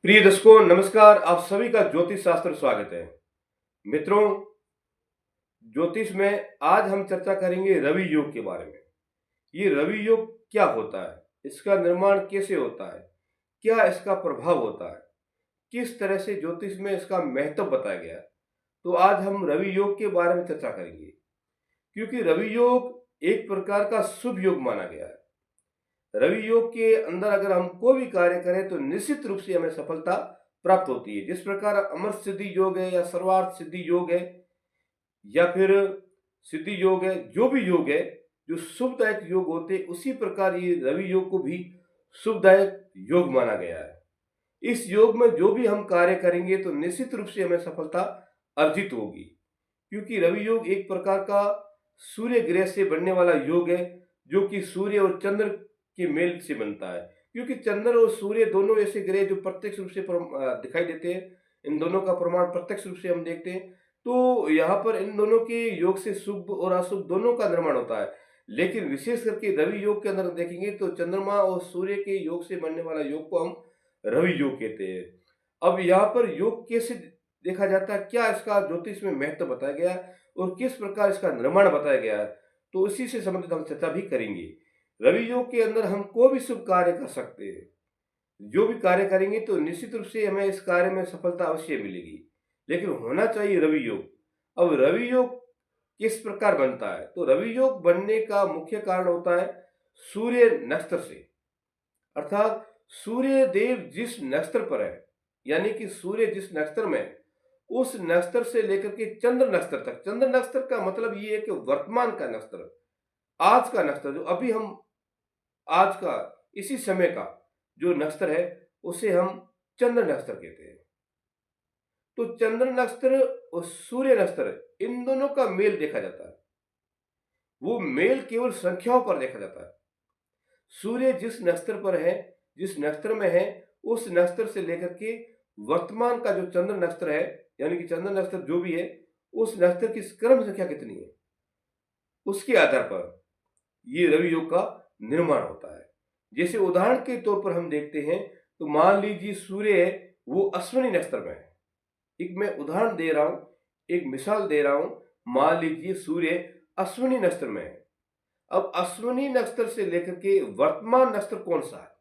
प्रिय दर्शकों नमस्कार। आप सभी का ज्योतिष शास्त्र स्वागत है। मित्रों, ज्योतिष में आज हम चर्चा करेंगे रवि योग के बारे में। ये रवि योग क्या होता है, इसका निर्माण कैसे होता है, क्या इसका प्रभाव होता है, किस तरह से ज्योतिष में इसका महत्व बताया गया है। तो आज हम रवि योग के बारे में चर्चा करेंगे, क्योंकि रवि योग एक प्रकार का शुभ योग माना गया है। रवि योग के अंदर अगर हम कोई भी कार्य करें तो निश्चित रूप से हमें सफलता प्राप्त होती है। जिस प्रकार अमर सिद्धि योग है या सर्वार्थ सिद्धि योग है या फिर सिद्धि योग है, जो भी योग है जो शुभदायक योग होते हैं, उसी प्रकार ये रवि योग को भी शुभदायक योग माना गया है। इस योग में जो भी हम कार्य करेंगे तो निश्चित रूप से हमें सफलता अर्जित होगी, क्योंकि रवि योग एक प्रकार का सूर्य ग्रह से बनने वाला योग है, जो कि सूर्य और चंद्र के मेल से बनता है। क्योंकि चंद्र और सूर्य दोनों ऐसे ग्रह जो प्रत्यक्ष रूप से दिखाई देते हैं, इन दोनों का प्रमाण प्रत्यक्ष रूप से हम देखते हैं। तो यहाँ पर इन दोनों के योग से शुभ और अशुभ दोनों का निर्माण होता है। लेकिन विशेष करके रवि योग के अंदर देखेंगे तो चंद्रमा और सूर्य के योग से बनने वाला योग को हम रवि योग कहते हैं। अब यहाँ पर योग कैसे देखा जाता है, क्या इसका ज्योतिष में महत्व बताया गया है और किस प्रकार इसका निर्माण बताया गया है, तो इसी से संबंधित हम चर्चा भी करेंगे। रवि योग के अंदर हम कोई भी शुभ कार्य कर सकते हैं। जो भी कार्य करेंगे तो निश्चित रूप से हमें इस कार्य में सफलता अवश्य मिलेगी, लेकिन होना चाहिए रवि योग। अब रवि योग किस प्रकार बनता है, तो रवि योग बनने का मुख्य कारण होता है सूर्य नक्षत्र से। अर्थात सूर्य देव जिस नक्षत्र पर है, यानी कि सूर्य जिस नक्षत्र में है, उस नक्षत्र से लेकर के चंद्र नक्षत्र तक। चंद्र नक्षत्र का मतलब ये है कि वर्तमान का नक्षत्र, आज का नक्षत्र, जो अभी हम आज का इसी समय का जो नक्षत्र है, उसे हम चंद्र नक्षत्र कहते हैं। तो चंद्र नक्षत्र और सूर्य नक्षत्र, इन दोनों का मेल देखा जाता है। वो मेल केवल संख्याओं पर देखा जाता है। सूर्य जिस नक्षत्र पर है, जिस नक्षत्र में है, उस नक्षत्र से लेकर के वर्तमान का जो चंद्र नक्षत्र है, यानी कि चंद्र नक्षत्र जो भी है, उस नक्षत्र की क्रम संख्या कितनी है, उसके आधार पर ये रवि योग का निर्माण होता है। जैसे उदाहरण के तौर पर हम देखते हैं, तो मान लीजिए सूर्य है, वो अश्विनी नक्षत्र में है। एक मैं उदाहरण दे रहा हूं, एक मिसाल दे रहा हूं। मान लीजिए सूर्य अश्विनी नक्षत्र में है। अब अश्विनी नक्षत्र से लेकर के वर्तमान नक्षत्र कौन सा है,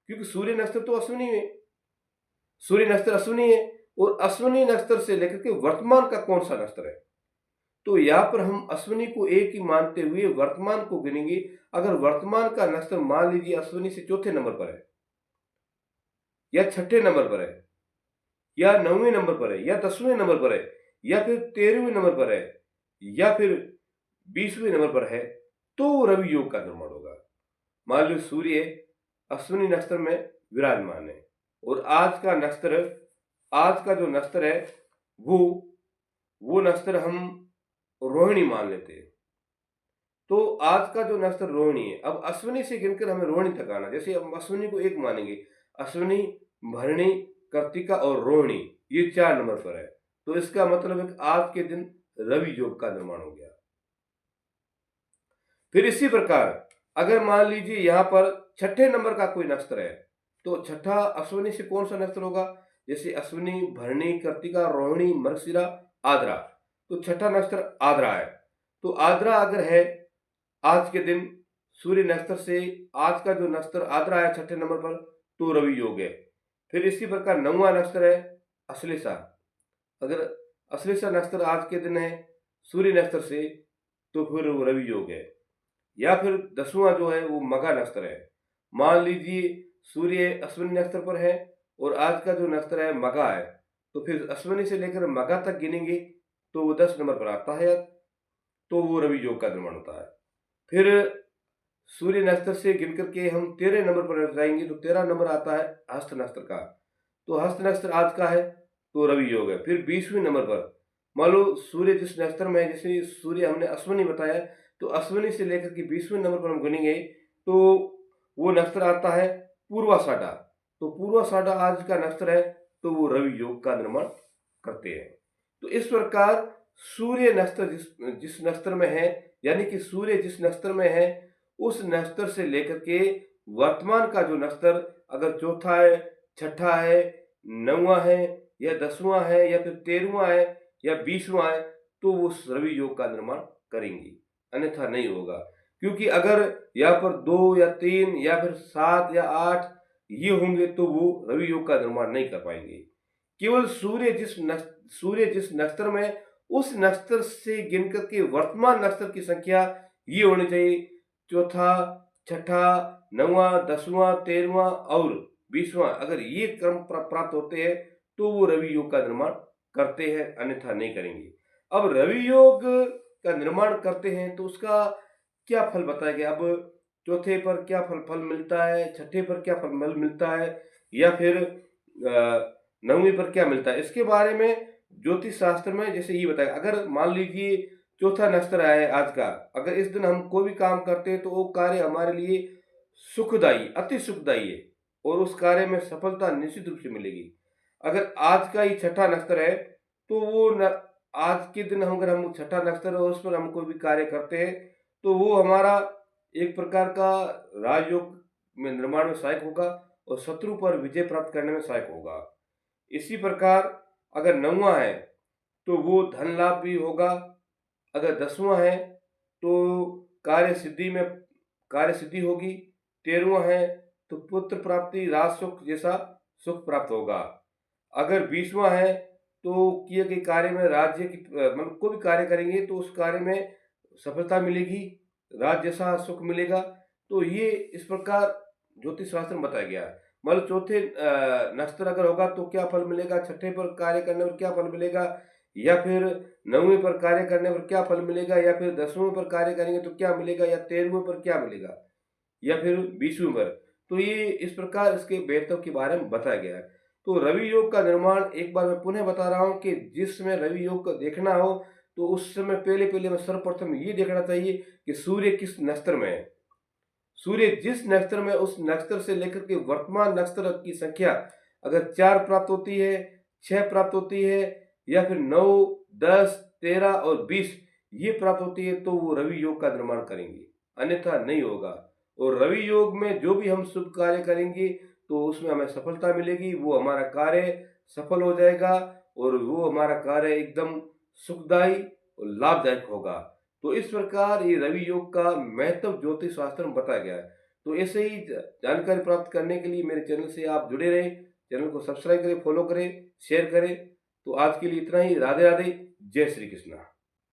क्योंकि सूर्य नक्षत्र तो अश्विनी है, सूर्य नक्षत्र अश्विनी है, और अश्विनी नक्षत्र से लेकर के वर्तमान का कौन सा नक्षत्र है। तो यहाँ पर हम अश्विनी को एक ही मानते हुए वर्तमान को गिनेंगे। अगर वर्तमान का नक्षत्र मान लीजिए अश्विनी से चौथे नंबर पर है, या छठे नंबर पर है, या 9वें नंबर पर है, या 10वें नंबर पर है, या फिर 13वें नंबर पर है, या फिर 20वें नंबर पर है, तो रवि योग का निर्माण होगा। मान लो सूर्य अश्विनी नक्षत्र में विराजमान है, और आज का जो नक्षत्र है वो नक्षत्र हम रोहिणी मान लेते हैं। तो आज का जो नक्षत्र रोहिणी है, अब अश्विनी से गिनकर हमें रोहिणी तक आना। जैसे हम अश्विनी को एक मानेंगे, अश्विनी, भरणी, कार्तिका और रोहिणी, ये 4 नंबर पर है। तो इसका मतलब है कि आज के दिन रवि योग का निर्माण हो गया। फिर इसी प्रकार अगर मान लीजिए यहाँ पर छठे नंबर का कोई नक्षत्र है, तो छठा अश्विनी से कौन सा नक्षत्र होगा। जैसे अश्विनी, भरणी, कार्तिका, रोहिणी, मृगशिरा, आद्रा, तो छठा नक्षत्र आद्रा है। तो आद्रा अगर है आज के दिन सूर्य नक्षत्र से, आज का जो नक्षत्र आद्रा है छठे नंबर पर, तो रवि योग है। फिर इसी प्रकार 9वां नक्षत्र है अश्लेषा। अगर अश्लेषा नक्षत्र आज के दिन है सूर्य नक्षत्र से, तो फिर वो रवि योग है। या फिर 10वां जो है वो मघा नक्षत्र है। मान लीजिए सूर्य अश्विनी नक्षत्र पर है और आज का जो नक्षत्र है मघा है, तो फिर अश्विनी से लेकर मघा तक गिनेंगे तो वो 10 नंबर पर आता है, तो वो रवि योग का निर्माण होता है। फिर सूर्य नक्षत्र से गिन करके हम 13 नंबर पर जाएंगे, तो 13 नंबर आता है हस्त नक्षत्र का। तो हस्त नक्षत्र आज का है, तो रवि योग है। फिर 20वें नंबर पर मान लो सूर्य जिस नक्षत्र में है, जैसे सूर्य हमने अश्विनी बताया, तो अश्विनी से लेकर के 20वें नंबर पर हम गिनेंगे तो वो नक्षत्र आता है पूर्वाषाढ़ा। तो पूर्वाषाढ़ा आज का नक्षत्र है, तो वो रवि योग का निर्माण करते हैं। तो इस प्रकार सूर्य नक्षत्र जिस नक्षत्र में है, यानी कि सूर्य जिस नक्षत्र में है, उस नक्षत्र से लेकर के वर्तमान का जो नक्षत्र अगर चौथा है, छठा है, नौवां है, या 10वां है, या फिर 13वां है, या 20वां है, तो वो उस रवि योग का निर्माण करेंगी, अन्यथा नहीं होगा। क्योंकि अगर यहाँ पर 2 या 3 या फिर 7 या 8 ये होंगे तो वो रवि योग का निर्माण नहीं कर पाएंगे। केवल सूर्य जिस नक्षत्र में है, उस नक्षत्र से गिनकर के वर्तमान नक्षत्र की संख्या ये होनी चाहिए, चौथा, छठा, नौवां, 10वां, 13वां और 20वां। अगर ये क्रम प्राप्त होते हैं तो वो रवि योग का निर्माण करते हैं, अन्यथा नहीं करेंगे। अब रवि योग का निर्माण करते हैं तो उसका क्या फल बताया गया। अब चौथे पर क्या फल मिलता है, छठे पर क्या फल मिलता है, या फिर नववीं पर क्या मिलता है, इसके बारे में ज्योतिष शास्त्र में जैसे ये बताया। अगर मान लीजिए चौथा नक्षत्र है आज का, अगर इस दिन हम कोई भी काम करते हैं तो वो कार्य हमारे लिए सुखदाई, अति सुखदाई है और उस कार्य में सफलता निश्चित रूप से मिलेगी। अगर आज का ही छठा नक्षत्र है तो आज के दिन अगर हम छठा नक्षत्र और उस पर हम कोई भी कार्य करते हैं तो वो हमारा एक प्रकार का राजयोग में निर्माण में सहायक होगा और शत्रु पर विजय प्राप्त करने में सहायक होगा। इसी प्रकार अगर नौवां है तो वो धन लाभ भी होगा। अगर 10वां है तो कार्य सिद्धि होगी। 13वां है तो पुत्र प्राप्ति, राज सुख जैसा सुख प्राप्त होगा। अगर 20वां है तो किए गए कार्य में राज्य की मतलब कोई भी कार्य करेंगे तो उस कार्य में सफलता मिलेगी, राज जैसा सुख मिलेगा। तो ये इस प्रकार ज्योतिष शास्त्र में बताया गया है। मतलब चौथे नक्षत्र अगर होगा तो क्या फल मिलेगा, छठे पर कार्य करने पर क्या फल मिलेगा, या फिर नौवीं पर कार्य करने पर क्या फल मिलेगा, या फिर 10वें पर कार्य करेंगे तो क्या मिलेगा, या 13वें पर क्या मिलेगा, या फिर 20वें पर। तो ये इस प्रकार इसके महत्व के बारे में बताया गया है। तो रवि योग का निर्माण एक बार मैं पुनः बता रहा हूँ कि जिस समय रवि योग को देखना हो तो उस समय पहले में सर्वप्रथम ये देखना चाहिए कि सूर्य किस नक्षत्र में है। सूर्य जिस नक्षत्र में, उस नक्षत्र से लेकर के वर्तमान नक्षत्र की संख्या अगर 4 प्राप्त होती है, 6 प्राप्त होती है, या फिर 9, 10, 13 और 20 ये प्राप्त होती है तो वो रवि योग का निर्माण करेंगे, अन्यथा नहीं होगा। और रवि योग में जो भी हम शुभ कार्य करेंगे तो उसमें हमें सफलता मिलेगी, वो हमारा कार्य सफल हो जाएगा और वो हमारा कार्य एकदम सुखदायी और लाभदायक होगा। तो इस प्रकार ये रवि योग का महत्व ज्योतिष शास्त्र में बताया गया है। तो ऐसे ही जानकारी प्राप्त करने के लिए मेरे चैनल से आप जुड़े रहें, चैनल को सब्सक्राइब करें, फॉलो करें, शेयर करें। तो आज के लिए इतना ही। राधे राधे, जय श्री कृष्णा।